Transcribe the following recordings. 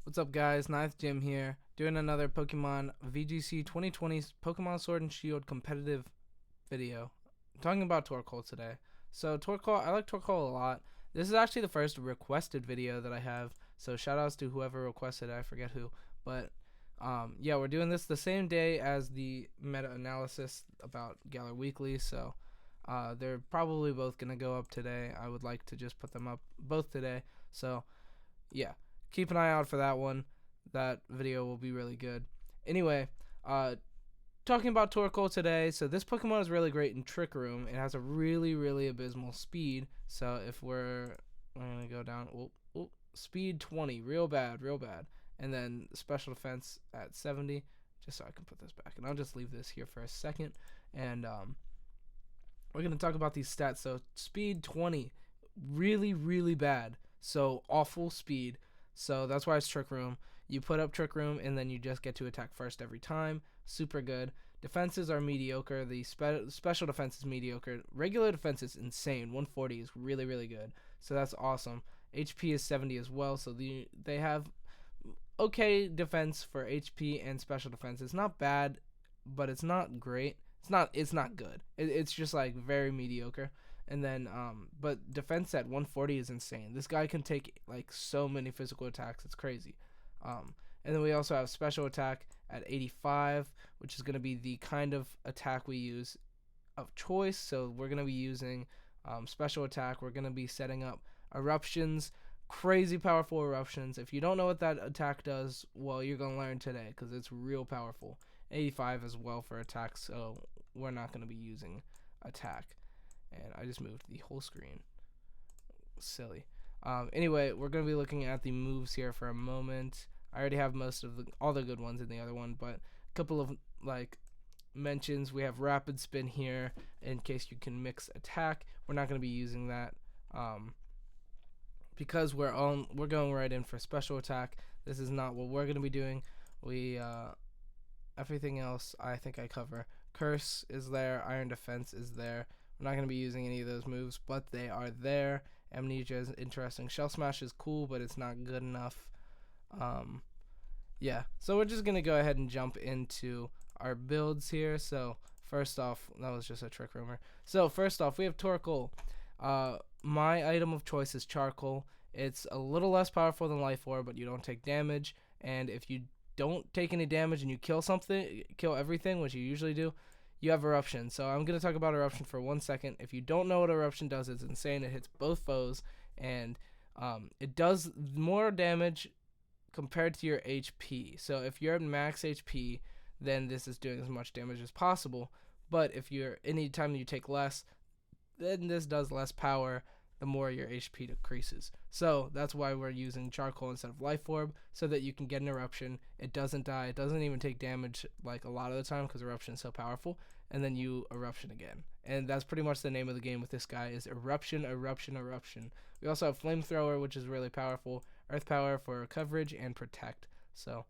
What's up, guys? Ninth Jim here, doing another Pokemon VGC 2020 Pokemon Sword and Shield competitive video. I'm talking about Torkoal today. So Torkoal, I like Torkoal a lot. This is actually the first requested video that I have, so shout outs to whoever requested it, I forget who. But yeah, we're doing this the same day as the meta-analysis about Galar Weekly, so they're probably both going to go up today. I would like to just put them up both today, so yeah, keep an eye out for that one. That video will be really good. Anyway, talking about Torkoal today. So this Pokemon is really great in Trick Room. It has a really abysmal speed. So if we're gonna go down, speed 20, real bad, and then special defense at 70. Just so I can put this back, and I'll just leave this here for a second. And we're gonna talk about these stats. So speed 20, really bad. So awful speed. So that's why it's Trick Room. You put up Trick Room and then you just get to attack first every time. Super good. Defenses are mediocre. The special defense is mediocre. Regular defense is insane. 140 is really good. So that's awesome. HP is 70 as well. So they have okay defense for HP and special defense. It's not bad, but it's not great. It's not good. It's just like very mediocre. And then, but defense at 140 is insane. This guy can take like so many physical attacks. It's crazy. And then we also have special attack at 85, which is going to be the kind of attack we use of choice. So we're going to be using special attack. We're going to be setting up eruptions, crazy powerful eruptions. If you don't know what that attack does, well, you're going to learn today because it's real powerful. 85 as well for attack, so we're not going to be using attack. And I just moved the whole screen. Silly. Anyway, we're going to be looking at the moves here for a moment. I already have most of all the good ones in the other one, but a couple of like mentions. We have rapid spin here in case you can mix attack. We're not going to be using that because we're going right in for special attack. This is not what we're going to be doing. Everything else I think I cover. Curse is there. Iron Defense is there. I'm not going to be using any of those moves, but they are there. Amnesia is interesting. Shell Smash is cool, but it's not good enough. Yeah, so we're just going to go ahead and jump into our builds here. So first off, that was just a trick rumor. So first off, we have Torkoal. My item of choice is Charcoal. It's a little less powerful than Life Orb, but you don't take damage. And if you don't take any damage and you kill everything, which you usually do, you have Eruption. So I'm going to talk about Eruption for 1 second. If you don't know what Eruption does, it's insane. It hits both foes, and it does more damage compared to your HP. So if you're at max HP, then this is doing as much damage as possible. But if anytime you take less, then this does less power the more your HP decreases. So that's why we're using Charcoal instead of Life Orb, so that you can get an Eruption. It doesn't die. It doesn't even take damage like a lot of the time because Eruption is so powerful. And then you Eruption again. And that's pretty much the name of the game with this guy is Eruption. We also have Flamethrower, which is really powerful. Earth Power for coverage and protect. So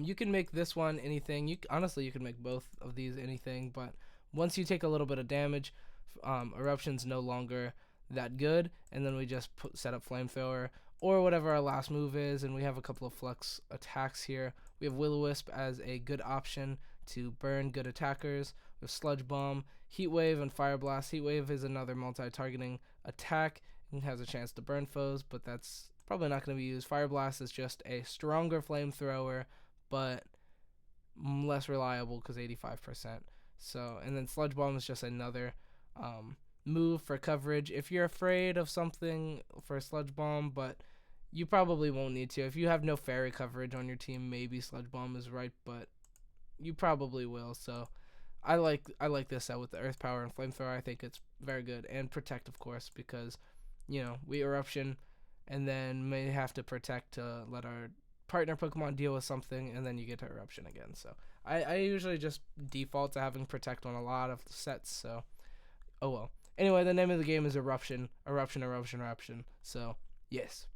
you can make this one anything. Honestly, you can make both of these anything, but once you take a little bit of damage, Eruption's no longer that good, and then we just set up Flamethrower or whatever our last move is, and we have a couple of flex attacks here. We have Will-O-Wisp as a good option to burn good attackers. We have Sludge Bomb, Heat Wave, and Fire Blast. Heat Wave is another multi-targeting attack and has a chance to burn foes, but that's probably not going to be used. Fire Blast is just a stronger Flamethrower, but less reliable because 85%. So, and then Sludge Bomb is just another move for coverage if you're afraid of something for a Sludge Bomb, but you probably won't need to. If you have no fairy coverage on your team, maybe Sludge Bomb is right, but you probably will. So I like this set with the Earth Power and Flamethrower. I think it's very good, and Protect, of course, because we Eruption and then may have to Protect to let our partner Pokemon deal with something, and then you get to Eruption again. So I usually just default to having Protect on a lot of the sets, so oh well. Anyway, the name of the game is Eruption. So yes,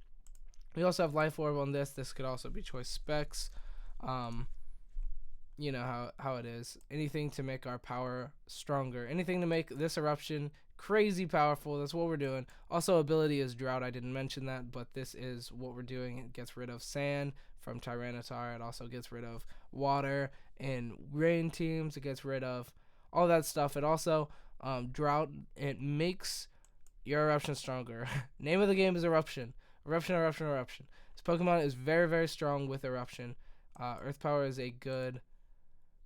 we also have Life Orb on this. This could also be choice specs. you know how it is. Anything to make our power stronger. Anything to make this eruption crazy powerful. That's what we're doing. Also, ability is drought. I didn't mention that, but this is what we're doing. It gets rid of sand from Tyranitar. It also gets rid of water in rain teams. It gets rid of all that stuff. It also drought. It makes your eruption stronger. Name of the game is eruption. Eruption, eruption, eruption. This Pokemon is very, very strong with eruption. Earth power is a good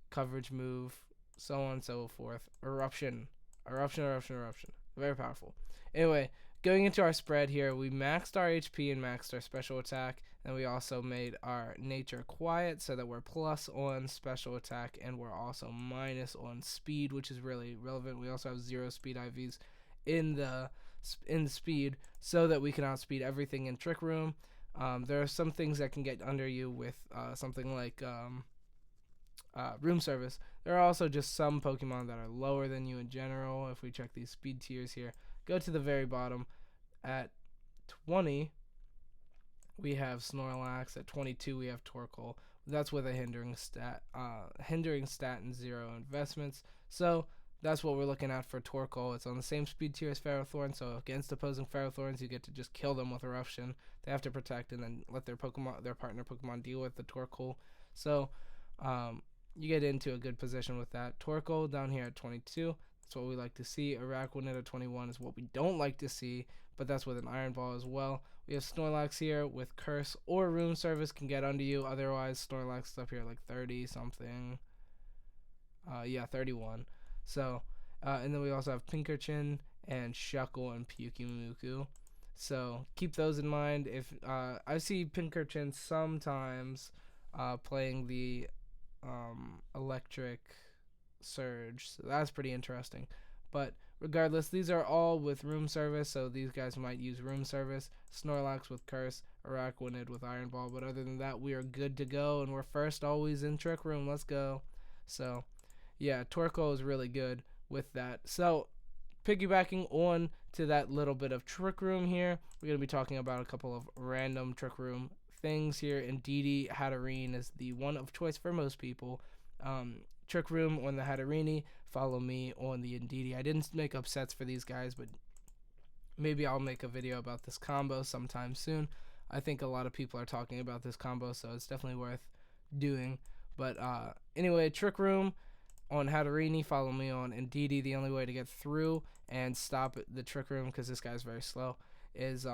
coverage move, so on and so forth. Eruption. Eruption, eruption, eruption. Very powerful. Anyway, going into our spread here, we maxed our HP and maxed our special attack, and we also made our nature quiet so that we're plus on special attack, and we're also minus on speed, which is really relevant. We also have 0 speed IVs in the speed so that we can outspeed everything in Trick Room. There are some things that can get under you with something like room service. There are also just some Pokemon that are lower than you in general. If we check these speed tiers here, go to the very bottom. At 20, we have Snorlax. At 22, we have Torkoal. That's with a hindering stat and 0 investments. So that's what we're looking at for Torkoal. It's on the same speed tier as Ferrothorn, so against opposing Ferrothorns, you get to just kill them with Eruption. They have to protect and then let their partner Pokemon deal with the Torkoal. So you get into a good position with that. Torkoal down here at 22. That's what we like to see. Araquanid at 21 is what we don't like to see, but that's with an Iron Ball as well. We have Snorlax here with Curse or Room Service can get under you. Otherwise, Snorlax is up here like 30 something. 31. So, and then we also have Pinkerton and Shuckle and Pyukumuku. So keep those in mind. If I see Pinkerton sometimes playing the Electric Surge, so that's pretty interesting. But regardless, these are all with Room Service, so these guys might use Room Service. Snorlax with Curse, Araquanid with Iron Ball, but other than that, we are good to go, and we're first always in Trick Room. Let's go. So yeah, Torkoal is really good with that. So piggybacking on to that little bit of Trick Room here, we're going to be talking about a couple of random Trick Room things here. Indeedee Hatterene is the one of choice for most people. Trick Room on the Hatterene. Follow me on the Indeedee. I didn't make up sets for these guys, but maybe I'll make a video about this combo sometime soon. I think a lot of people are talking about this combo, so it's definitely worth doing. But anyway, Trick Room on Hatterene. Follow me on Indeedee. The only way to get through and stop the Trick Room, because this guy's very slow, is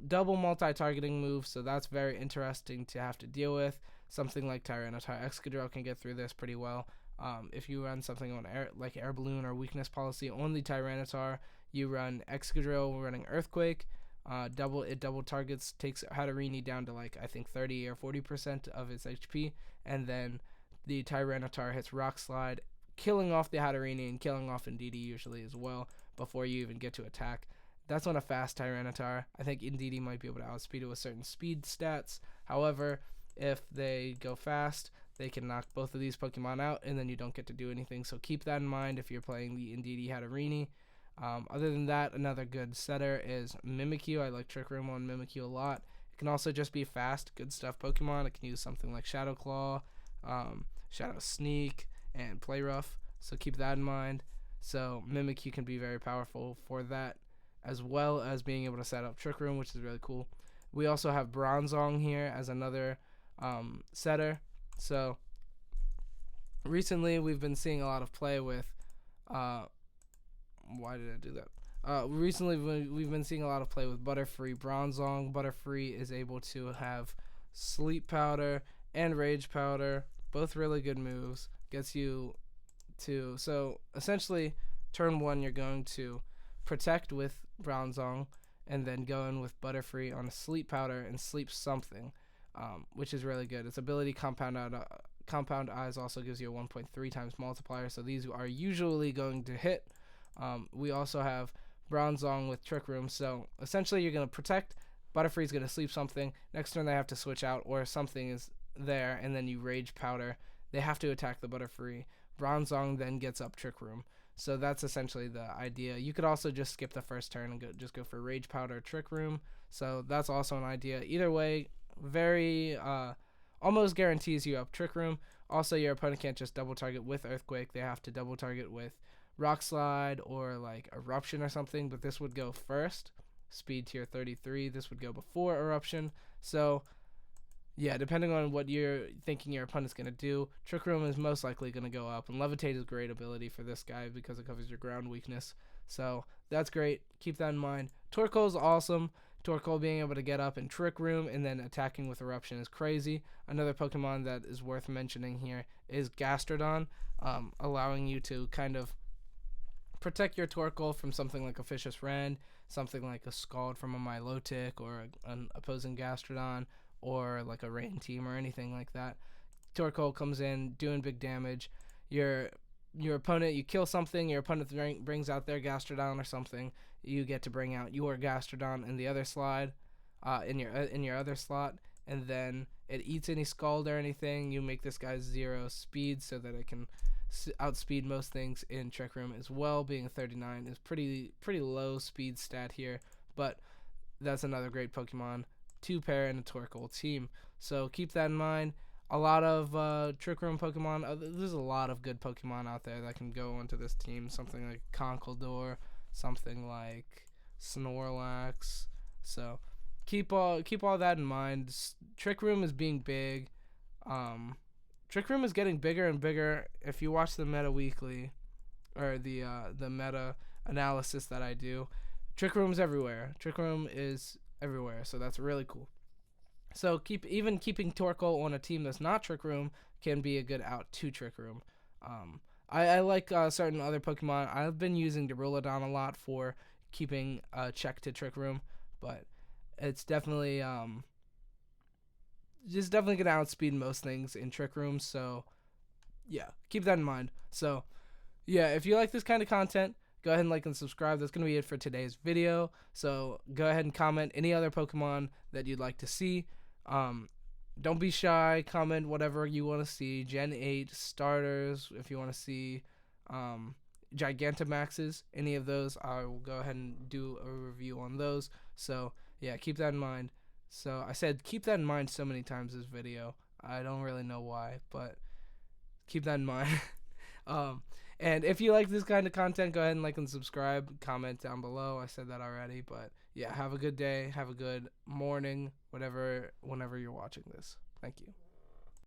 double multi-targeting move, so that's very interesting to have to deal with. Something like Tyranitar Excadrill can get through this pretty well. If you run something on like Air Balloon or Weakness Policy on the Tyranitar, you run Excadrill running Earthquake. Double targets, takes Hatterene down to like I think 30 or 40% of its HP, and then the Tyranitar hits Rock Slide, killing off the Hatterene and killing off Indeedee usually as well before you even get to attack. That's on a fast Tyranitar. I think Indeedee might be able to outspeed it with certain speed stats. However, if they go fast, they can knock both of these Pokemon out, and then you don't get to do anything. So keep that in mind if you're playing the Indeedee Hatterene. Other than that, another good setter is Mimikyu. I like Trick Room on Mimikyu a lot. It can also just be fast, good stuff Pokemon. It can use something like Shadow Claw, Shadow Sneak, and Play Rough. So keep that in mind. So Mimikyu can be very powerful for that, as well as being able to set up Trick Room, which is really cool. We also have Bronzong here as another setter. So recently we've been seeing a lot of play with why did I do that? Recently we've been seeing a lot of play with Butterfree Bronzong. Butterfree is able to have Sleep Powder and Rage Powder, both really good moves. Gets you to, so essentially turn 1 you're going to protect with Bronzong and then go in with Butterfree on a Sleep Powder and sleep something, which is really good. Its ability Compound Eyes also gives you a 1.3 times multiplier, so these are usually going to hit. We also have Bronzong with Trick Room, so essentially you're going to protect, Butterfree's going to sleep something, next turn they have to switch out or something is there, and then you Rage Powder. They have to attack the Butterfree. Bronzong then gets up Trick Room. So that's essentially the idea. You could also just skip the first turn and just go for Rage Powder Trick Room. So that's also an idea. Either way, very almost guarantees you up Trick Room. Also, your opponent can't just double target with Earthquake. They have to double target with Rock Slide or like Eruption or something, but this would go first. Speed tier 33. This would go before Eruption. So, yeah, depending on what you're thinking your opponent's going to do, Trick Room is most likely going to go up. And Levitate is a great ability for this guy because it covers your ground weakness. So, that's great. Keep that in mind. Torkoal is awesome. Torkoal being able to get up in Trick Room and then attacking with Eruption is crazy. Another Pokemon that is worth mentioning here is Gastrodon, allowing you to kind of protect your Torkoal from something like a Vicious Rend, something like a Scald from a Milotic or an opposing Gastrodon, or like a Rain Team or anything like that. Torkoal comes in doing big damage. Your opponent, you kill something, your opponent brings out their Gastrodon or something, you get to bring out your Gastrodon in the other slide, in your other slot, and then it eats any Scald or anything. You make this guy 0 speed so that it can outspeed most things in Trick Room as well. Being a 39 is pretty low speed stat here, but that's another great Pokemon to pair in a Torkoal team. So keep that in mind. A lot of Trick Room Pokemon. There's a lot of good Pokemon out there that can go into this team. Something like Conkeldurr, something like Snorlax. So keep all that in mind. Trick Room is being big. Trick Room is getting bigger and bigger. If you watch the Meta Weekly, or the Meta analysis that I do, Trick Room's everywhere. Trick Room is everywhere, so that's really cool. So keeping Torkoal on a team that's not Trick Room can be a good out to Trick Room. I like certain other Pokemon. I've been using Duraludon a lot for keeping check to Trick Room, but it's definitely just definitely gonna outspeed most things in Trick Room. So yeah, keep that in mind. So yeah, if you like this kind of content, go ahead and like and subscribe. That's going to be it for today's video. So go ahead and comment any other Pokemon that you'd like to see. Don't be shy. Comment whatever you want to see. Gen 8 starters, if you want to see Gigantamaxes, any of those, I will go ahead and do a review on those. So yeah, keep that in mind. So I said keep that in mind so many times this video. I don't really know why, but keep that in mind. And if you like this kind of content, go ahead and like and subscribe. Comment down below. I said that already, but yeah, have a good day. Have a good morning, whenever you're watching this. Thank you.